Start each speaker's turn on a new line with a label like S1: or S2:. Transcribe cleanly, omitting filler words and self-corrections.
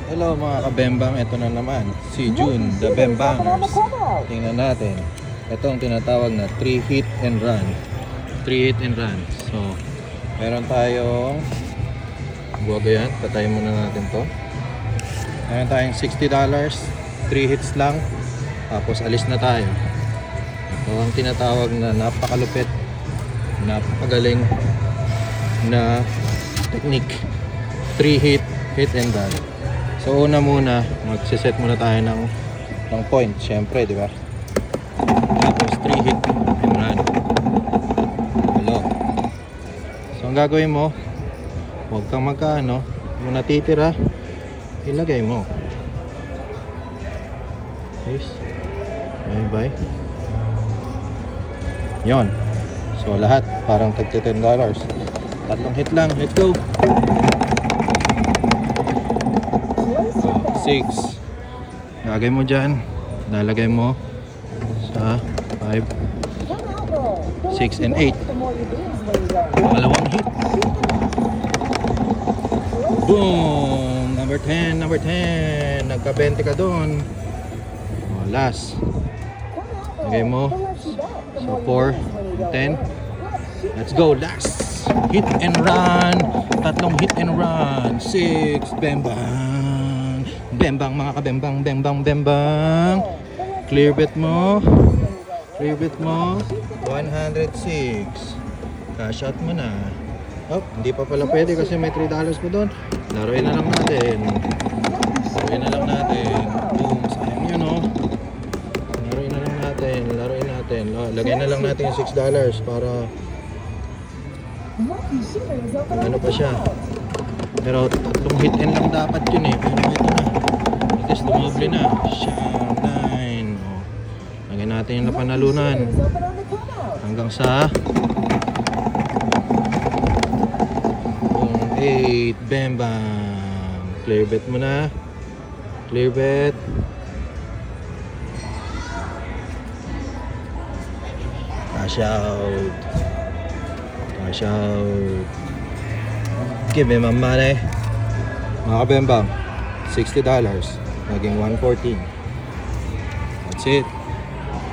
S1: Hello mga kabembang, ito na naman si June, the Bembangers. Tingnan natin. Ito ang tinatawag na 3 hit and run. 3 hit and run. So, meron tayong buwaga yan. Patayin muna natin to. Meron tayong $60. 3 hits lang. Tapos alis na tayo. Ito ang tinatawag na napakalupit, napakagaling na technique. 3 hit and run. So una muna, magsiset muna tayo ng point, syempre, di ba? Tapos 3 hit and run. Hello. So ang gagawin mo, huwag kang magkaano, yung natitira, ilagay mo. Yes. Bye. Yon. So lahat, parang tagti $10. Tatlong hit lang, let's go! 6. Lagay mo dyan. Lalagay mo sa 5, 6, and 8. Pangalawang hit. Boom! Number 10. Nagka-20 ka doon. Last. Lagay mo. So 4, 10. Let's go. Last. Hit and run. Tatlong hit and run. 6. Bembang. Bembang mga kabembang, bembang. Clear bet mo. 106. Cash out mo na. Oh, hindi pa pala pwede kasi may $3 pa doon. Laruin na lang natin. Boom, sayang yun oh. Laruin na lang natin. Lagay na lang natin yung $6 para ano pa siya. Pero tatlong hit and lang dapat yun eh. Pero ito na. At least dumoble na. Siya, 9. Oh. Lagyan natin yung napanalunan. Hanggang sa 8. Bam bam. Clear bet mo na. Clear bet. Cash out. Give me my money. Mga kabembang, $60. Naging 114. That's it.